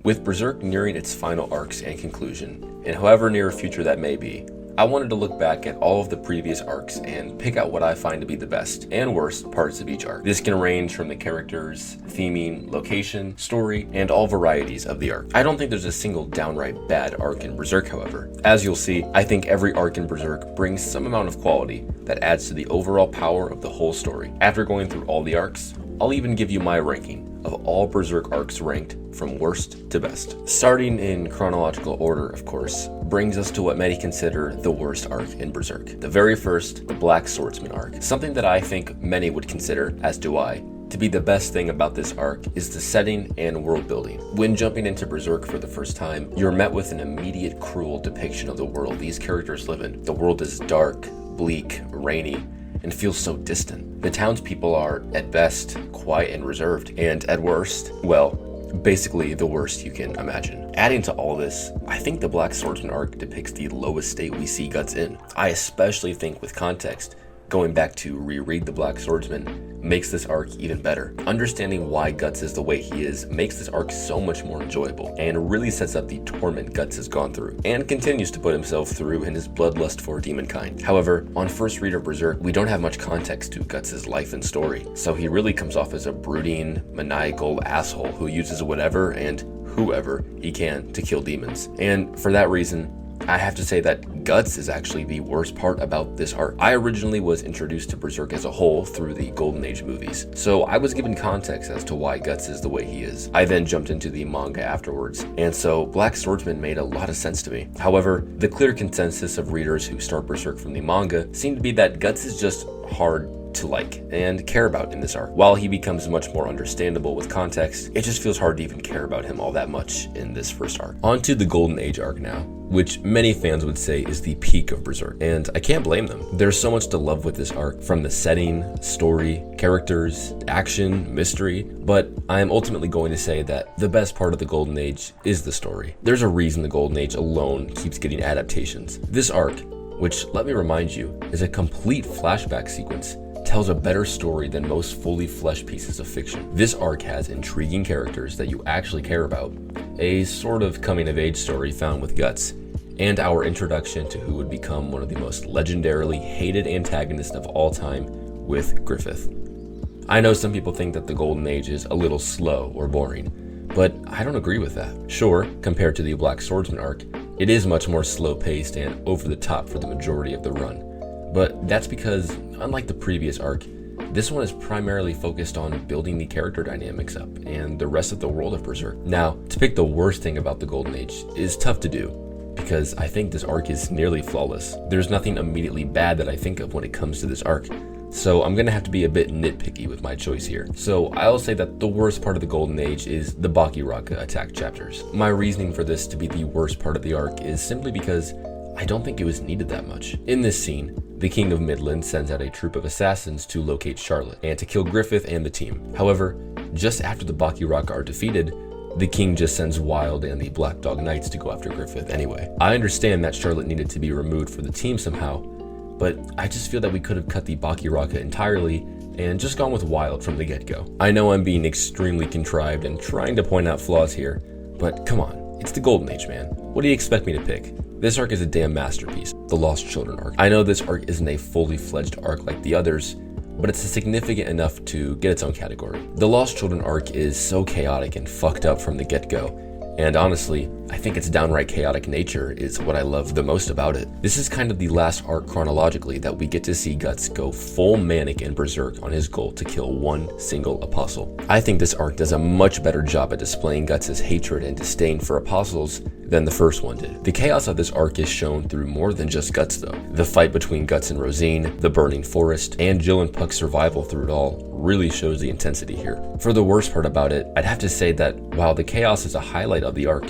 With Berserk nearing its final arcs and conclusion, and however near a future that may be, I wanted to look back at all of the previous arcs and pick out what I find to be the best and worst parts of each arc. This can range from the characters, theming, location, story, and all varieties of the arc. I don't think there's a single downright bad arc in Berserk, however. As you'll see, I think every arc in Berserk brings some amount of quality that adds to the overall power of the whole story. After going through all the arcs, I'll even give you my ranking of all Berserk arcs ranked from worst to best. Starting in chronological order, of course, brings us to what many consider the worst arc in Berserk. The very first, the Black Swordsman arc. Something that I think many would consider, as do I, to be the best thing about this arc is the setting and world building. When jumping into Berserk for the first time, you're met with an immediate cruel depiction of the world these characters live in. The world is dark, bleak, rainy, and feels so distant. The townspeople are, at best, quiet and reserved, and at worst, well, basically the worst you can imagine. Adding to all this, I think the Black Swordsman arc depicts the lowest state we see Guts in. I especially think with context, going back to reread the Black Swordsman makes this arc even better. Understanding why Guts is the way he is makes this arc so much more enjoyable and really sets up the torment Guts has gone through and continues to put himself through in his bloodlust for demonkind. However, on first read of Berserk, we don't have much context to Guts' life and story, so he really comes off as a brooding, maniacal asshole who uses whatever and whoever he can to kill demons. And for that reason, I have to say that Guts is actually the worst part about this arc. I originally was introduced to Berserk as a whole through the Golden Age movies, so I was given context as to why Guts is the way he is. I then jumped into the manga afterwards, and so Black Swordsman made a lot of sense to me. However, the clear consensus of readers who start Berserk from the manga seemed to be that Guts is just hard to like and care about in this arc. While he becomes much more understandable with context, it just feels hard to even care about him all that much in this first arc. On to the Golden Age arc now, which many fans would say is the peak of Berserk, and I can't blame them. There's so much to love with this arc, from the setting, story, characters, action, mystery, but I am ultimately going to say that the best part of the Golden Age is the story. There's a reason the Golden Age alone keeps getting adaptations. This arc, which, let me remind you, is a complete flashback sequence, tells a better story than most fully fleshed pieces of fiction. This arc has intriguing characters that you actually care about, a sort of coming-of-age story found with Guts, and our introduction to who would become one of the most legendarily hated antagonists of all time with Griffith. I know some people think that the Golden Age is a little slow or boring, but I don't agree with that. Sure, compared to the Black Swordsman arc, it is much more slow-paced and over-the-top for the majority of the run. But that's because, unlike the previous arc, this one is primarily focused on building the character dynamics up and the rest of the world of Berserk. Now, to pick the worst thing about the Golden Age is tough to do, because I think this arc is nearly flawless. There's nothing immediately bad that I think of when it comes to this arc, so I'm gonna have to be a bit nitpicky with my choice here. So I'll say that the worst part of the Golden Age is the Bakiraka attack chapters. My reasoning for this to be the worst part of the arc is simply because I don't think it was needed that much. In this scene, the King of Midland sends out a troop of assassins to locate Charlotte and to kill Griffith and the team. However, just after the Bakiraka are defeated, the king just sends Wild and the Black Dog Knights to go after Griffith anyway. I understand that Charlotte needed to be removed for the team somehow, but I just feel that we could have cut the Bakiraka entirely and just gone with Wild from the get-go. I know I'm being extremely contrived and trying to point out flaws here, but come on, it's the Golden Age, man. What do you expect me to pick? This arc is a damn masterpiece, the Lost Children arc. I know this arc isn't a fully fledged arc like the others, but it's significant enough to get its own category. The Lost Children arc is so chaotic and fucked up from the get-go, and honestly, I think its downright chaotic nature is what I love the most about it. This is kind of the last arc chronologically that we get to see Guts go full manic and berserk on his goal to kill one single apostle. I think this arc does a much better job at displaying Guts' hatred and disdain for apostles than the first one did. The chaos of this arc is shown through more than just Guts though. The fight between Guts and Rosine, the burning forest, and Jill and Puck's survival through it all really shows the intensity here. For the worst part about it, I'd have to say that while the chaos is a highlight of the arc,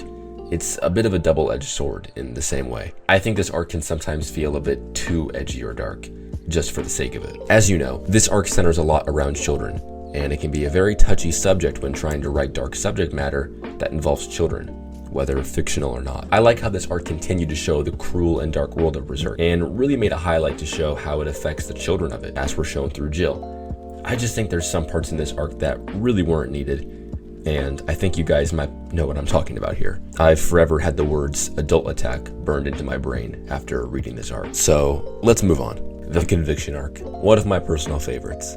it's a bit of a double-edged sword in the same way. I think this arc can sometimes feel a bit too edgy or dark, just for the sake of it. As you know, this arc centers a lot around children, and it can be a very touchy subject when trying to write dark subject matter that involves children, whether fictional or not. I like how this arc continued to show the cruel and dark world of Berserk, and really made a highlight to show how it affects the children of it, as were shown through Jill. I just think there's some parts in this arc that really weren't needed, and I think you guys might know what I'm talking about here. I've forever had the words adult attack burned into my brain after reading this arc. So let's move on. The Conviction arc, one of my personal favorites.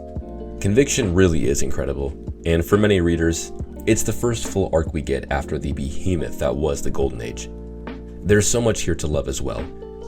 Conviction really is incredible, and for many readers, it's the first full arc we get after the behemoth that was the Golden Age. There's so much here to love as well,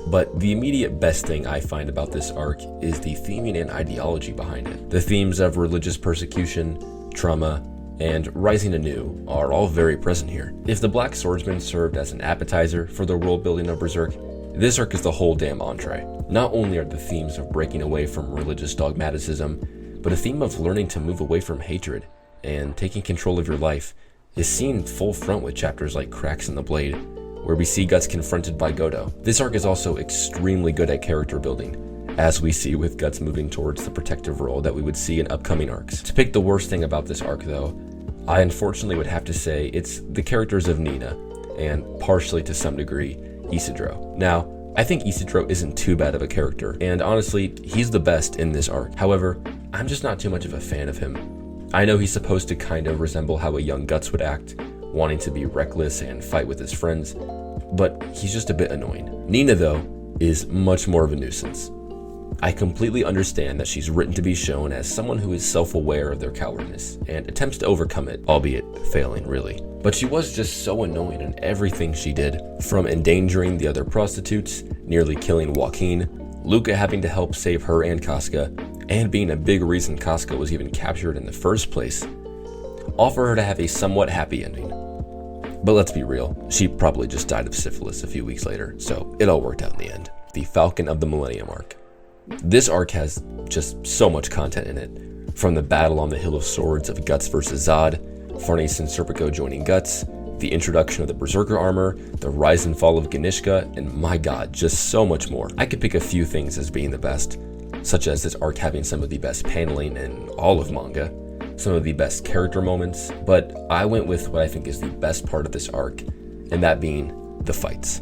but the immediate best thing I find about this arc is the theming and ideology behind it. The themes of religious persecution, trauma, and rising anew are all very present here. If the Black Swordsman served as an appetizer for the world building of Berserk, this arc is the whole damn entree. Not only are the themes of breaking away from religious dogmatism, but a theme of learning to move away from hatred and taking control of your life is seen full front with chapters like Cracks in the Blade, where we see Guts confronted by Godo. This arc is also extremely good at character building, as we see with Guts moving towards the protective role that we would see in upcoming arcs. To pick the worst thing about this arc though, I unfortunately would have to say it's the characters of Nina, and partially to some degree, Isidro. Now, I think Isidro isn't too bad of a character, and honestly, he's the best in this arc. However, I'm just not too much of a fan of him. I know he's supposed to kind of resemble how a young Guts would act, wanting to be reckless and fight with his friends, but he's just a bit annoying. Nina, though, is much more of a nuisance. I completely understand that she's written to be shown as someone who is self-aware of their cowardness and attempts to overcome it, albeit failing really. But she was just so annoying in everything she did, from endangering the other prostitutes, nearly killing Joaquin, Luca having to help save her and Casca, and being a big reason Casca was even captured in the first place, all for her to have a somewhat happy ending. But let's be real, she probably just died of syphilis a few weeks later, so it all worked out in the end. The Falcon of the Millennium arc. This arc has just so much content in it, from the battle on the Hill of Swords of Guts versus Zod, Farnese and Serpico joining Guts, the introduction of the Berserker armor, the rise and fall of Ganishka, and my god, just so much more. I could pick a few things as being the best, such as this arc having some of the best paneling in all of manga, some of the best character moments, but I went with what I think is the best part of this arc, and that being the fights.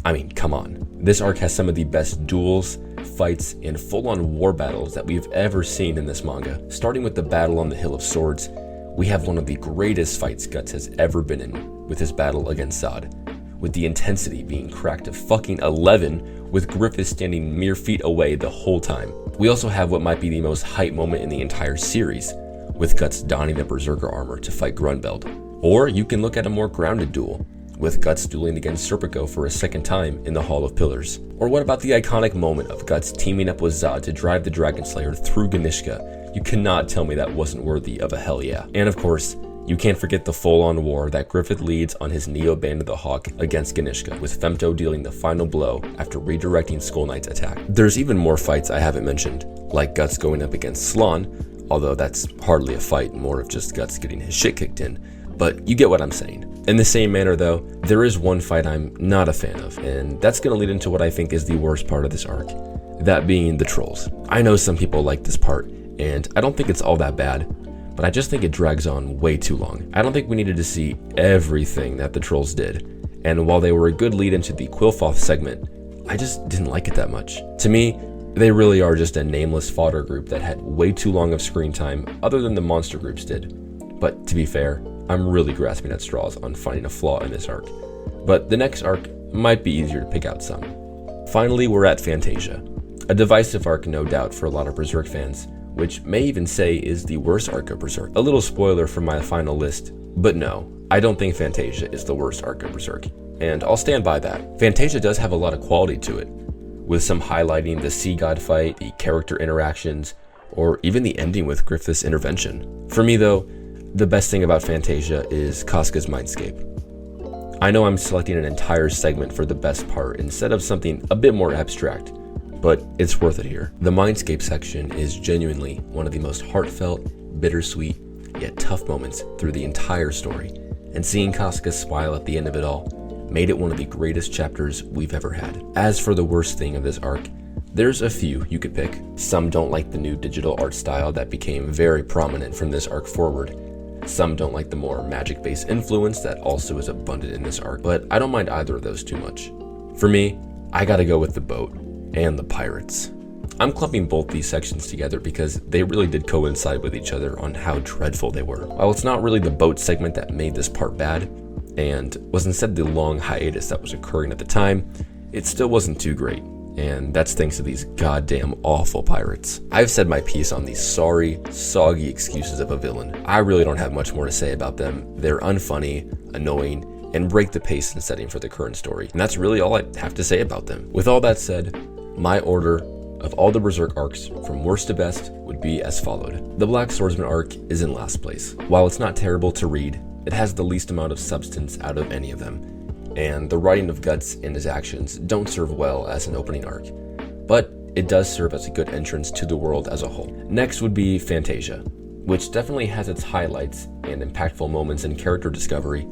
I mean, come on. This arc has some of the best duels, fights, and full-on war battles that we've ever seen in this manga. Starting with the battle on the Hill of Swords, we have one of the greatest fights Guts has ever been in with his battle against Zod, with the intensity being cracked to fucking 11, with Griffith standing mere feet away the whole time. We also have what might be the most hype moment in the entire series, with Guts donning the Berserker armor to fight Grunbeld. Or you can look at a more grounded duel, with Guts dueling against Serpico for a second time in the Hall of Pillars. Or what about the iconic moment of Guts teaming up with Zod to drive the Dragon Slayer through Ganishka? You cannot tell me that wasn't worthy of a hell yeah. And of course, you can't forget the full-on war that Griffith leads on his Neo Band of the Hawk against Ganishka, with Femto dealing the final blow after redirecting Skull Knight's attack. There's even more fights I haven't mentioned, like Guts going up against Slann, although that's hardly a fight, more of just Guts getting his shit kicked in, but you get what I'm saying. In the same manner though, there is one fight I'm not a fan of, and that's going to lead into what I think is the worst part of this arc, that being the trolls. I know some people like this part, and I don't think it's all that bad, but I just think it drags on way too long. I don't think we needed to see everything that the trolls did, and while they were a good lead into the Quillfoth segment, I just didn't like it that much. To me, they really are just a nameless fodder group that had way too long of screen time other than the monster groups did. But to be fair, I'm really grasping at straws on finding a flaw in this arc. But the next arc might be easier to pick out some. Finally, we're at Fantasia. A divisive arc, no doubt, for a lot of Berserk fans, which may even say is the worst arc of Berserk. A little spoiler for my final list, but no, I don't think Fantasia is the worst arc of Berserk, and I'll stand by that. Fantasia does have a lot of quality to it, with some highlighting the sea god fight, the character interactions, or even the ending with Griffith's intervention. For me though, the best thing about Fantasia is Casca's Mindscape. I know I'm selecting an entire segment for the best part instead of something a bit more abstract, but it's worth it here. The Mindscape section is genuinely one of the most heartfelt, bittersweet, yet tough moments through the entire story, and seeing Casca smile at the end of it all made it one of the greatest chapters we've ever had. As for the worst thing of this arc, there's a few you could pick. Some don't like the new digital art style that became very prominent from this arc forward. Some don't like the more magic-based influence that also is abundant in this arc, but I don't mind either of those too much. For me, I gotta go with the boat and the pirates. I'm clumping both these sections together because they really did coincide with each other on how dreadful they were. While it's not really the boat segment that made this part bad, and was instead the long hiatus that was occurring at the time, it still wasn't too great. And that's thanks to these goddamn awful pirates. I've said my piece on these sorry, soggy excuses of a villain. I really don't have much more to say about them. They're unfunny, annoying, and break the pace and setting for the current story. And that's really all I have to say about them. With all that said, my order of all the Berserk arcs from worst to best would be as followed. The Black Swordsman arc is in last place. While it's not terrible to read, it has the least amount of substance out of any of them, and the writing of Guts and his actions don't serve well as an opening arc, but it does serve as a good entrance to the world as a whole. Next would be Fantasia, which definitely has its highlights and impactful moments in character discovery.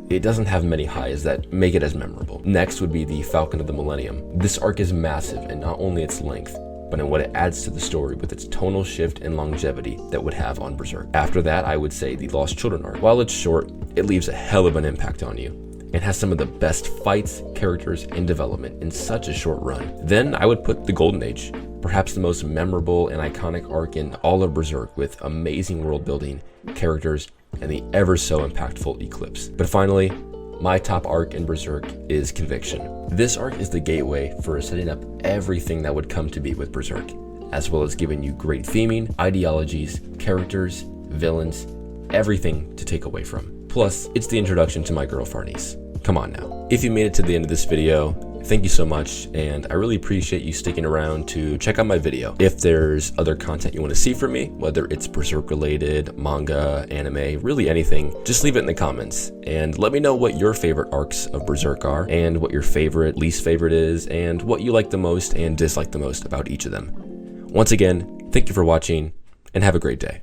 It doesn't have many highs that make it as memorable. Next would be the Falcon of the Millennium. This arc is massive in not only its length, but in what it adds to the story with its tonal shift and longevity that would have on Berserk. After that, I would say the Lost Children arc. While it's short, it leaves a hell of an impact on you, and has some of the best fights, characters, and development in such a short run. Then I would put the Golden Age, perhaps the most memorable and iconic arc in all of Berserk, with amazing world building, characters, and the ever so impactful Eclipse. But finally, my top arc in Berserk is Conviction. This arc is the gateway for setting up everything that would come to be with Berserk, as well as giving you great theming, ideologies, characters, villains, everything to take away from. Plus, it's the introduction to my girl Farnese. Come on now. If you made it to the end of this video, thank you so much, and I really appreciate you sticking around to check out my video. If there's other content you want to see from me, whether it's Berserk related, manga, anime, really anything, just leave it in the comments and let me know what your favorite arcs of Berserk are, and what your favorite, least favorite is, and what you like the most and dislike the most about each of them. Once again, thank you for watching, and have a great day.